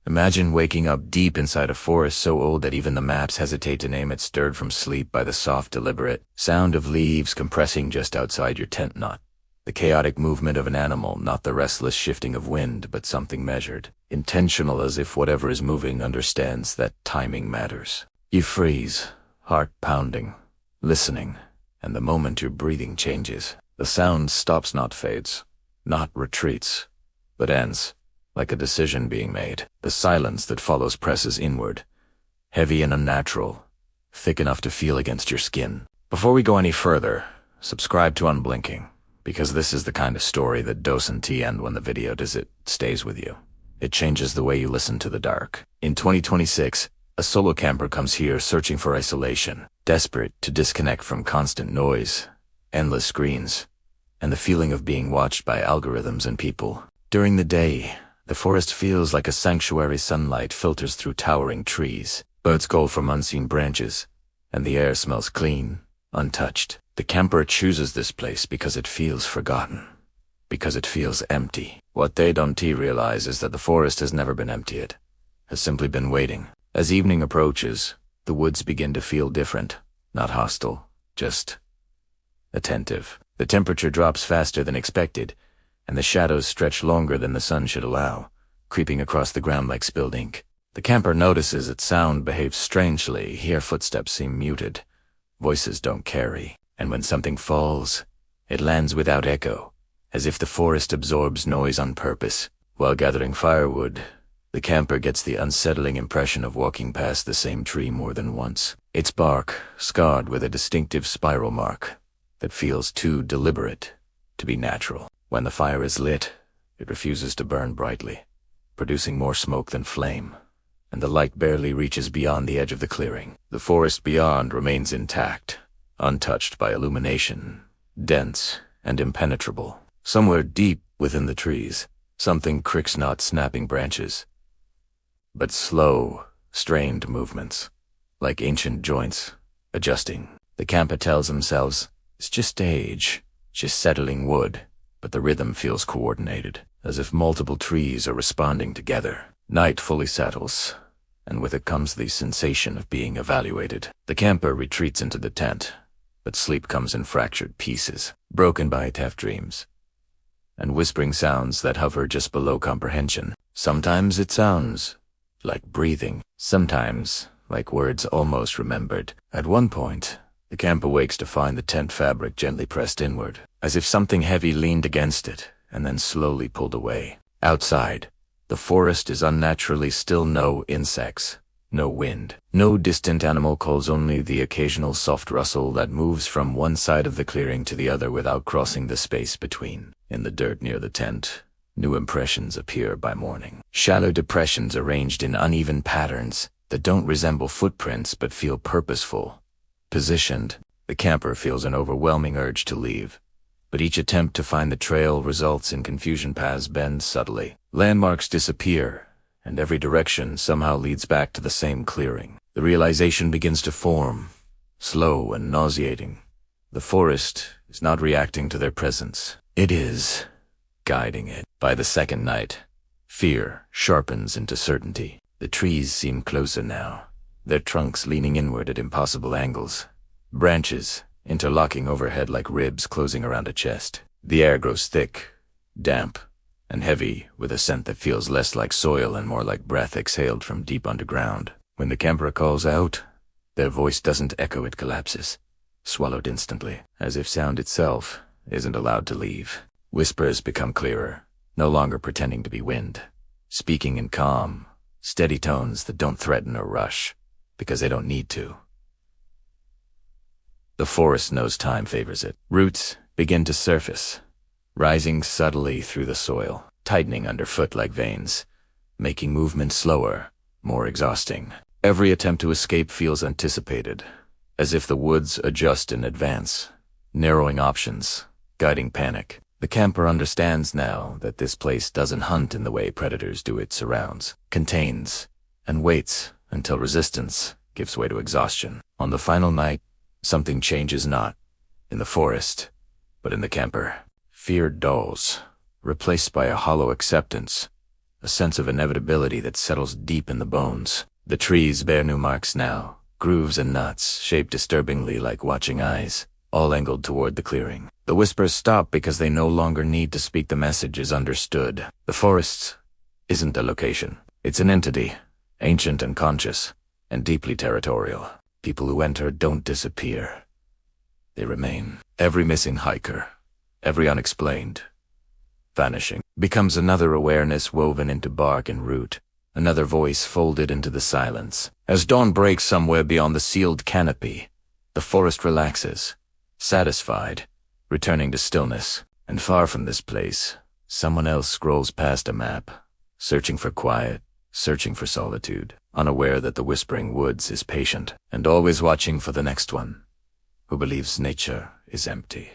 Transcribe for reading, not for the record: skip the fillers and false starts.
Imagine waking up deep inside a forest so old that even the maps hesitate to name it, stirred from sleep by the soft, deliberate sound of leaves compressing just outside your tent knot. The chaotic movement of an animal, not the restless shifting of wind, but something measured, intentional, as if whatever is moving understands that timing matters. You freeze, heart pounding, listening, and the moment your breathing changes, the sound stops, not fades, not retreats, but ends, like a decision being made. The silence that follows presses inward, heavy and unnatural, thick enough to feel against your skin. Before we go any further, subscribe to Unblinking, because this is the kind of story that doesn't end when the video does. It stays with you. It changes the way you listen to the dark. In 2026, a solo camper comes here searching for isolation, desperate to disconnect from constant noise, endless screens, and the feeling of being watched by algorithms and people. During the day, the forest feels like a sanctuary. Sunlight filters through towering trees, birds call from unseen branches, and the air smells clean, untouched. The camper chooses this place because it feels forgotten, because it feels empty. What they don't realize is that the forest has never been empty. It has simply been waiting. As evening approaches, the woods begin to feel different, not hostile, just attentive. The temperature drops faster than expected, and the shadows stretch longer than the sun should allow, creeping across the ground like spilled ink. The camper notices that sound behaves strangely. Here footsteps seem muted, voices don't carry, and when something falls, it lands without echo, as if the forest absorbs noise on purpose. While gathering firewood, the camper gets the unsettling impression of walking past the same tree more than once, its bark scarred with a distinctive spiral mark that feels too deliberate to be natural. When the fire is lit, it refuses to burn brightly, producing more smoke than flame, and the light barely reaches beyond the edge of the clearing. The forest beyond remains intact, untouched by illumination, dense and impenetrable. Somewhere deep within the trees, something cricks, not snapping branches, but slow, strained movements, like ancient joints, adjusting. The camper tells themselves, it's just age, just settling wood, but the rhythm feels coordinated, as if multiple trees are responding together. Night fully settles, and with it comes the sensation of being evaluated. The camper retreats into the tent, but sleep comes in fractured pieces, broken by tough dreams, and whispering sounds that hover just below comprehension. Sometimes it sounds like breathing, sometimes like words almost remembered. At one point, the camper wakes to find the tent fabric gently pressed inward, as if something heavy leaned against it and then slowly pulled away. Outside, the forest is unnaturally still. No insects, no wind, no distant animal calls, only the occasional soft rustle that moves from one side of the clearing to the other without crossing the space between. In the dirt near the tent, new impressions appear by morning. Shallow depressions arranged in uneven patterns that don't resemble footprints but feel purposeful. Positioned, the camper feels an overwhelming urge to leave, but each attempt to find the trail results in confusion. Paths bend subtly, landmarks disappear, and every direction somehow leads back to the same clearing. The realization begins to form, slow and nauseating. The forest is not reacting to their presence. It is guiding it. By the second night, fear sharpens into certainty. The trees seem closer now, their trunks leaning inward at impossible angles, branches interlocking overhead like ribs closing around a chest. The air grows thick, damp, and heavy, with a scent that feels less like soil and more like breath exhaled from deep underground. When the camper calls out, their voice doesn't echo, it collapses, swallowed instantly, as if sound itself isn't allowed to leave. Whispers become clearer, no longer pretending to be wind, speaking in calm, steady tones that don't threaten or rush, because they don't need to. The forest knows time favors it. Roots begin to surface, rising subtly through the soil, tightening underfoot like veins, making movement slower, more exhausting. Every attempt to escape feels anticipated, as if the woods adjust in advance, narrowing options, guiding panic. The camper understands now that this place doesn't hunt in the way predators do. It surrounds, contains, and waits until resistance gives way to exhaustion. On the final night, something changes, not in the forest, but in the camper. Fear dulls, replaced by a hollow acceptance. a sense of inevitability that settles deep in the bones. The trees bear new marks now, grooves and knots, shaped disturbingly like watching eyes, all angled toward the clearing. The whispers stop because they no longer need to speak. The message is understood. The forest isn't a location. It's an entity, ancient and conscious, and deeply territorial. People who enter don't disappear. They remain. Every missing hiker, every unexplained vanishing, becomes another awareness woven into bark and root, another voice folded into the silence. As dawn breaks somewhere beyond the sealed canopy, the forest relaxes, satisfied, returning to stillness. And far from this place, someone else scrolls past a map, searching for quiet, searching for solitude, unaware that the whispering woods is patient and always watching for the next one, who believes nature is empty.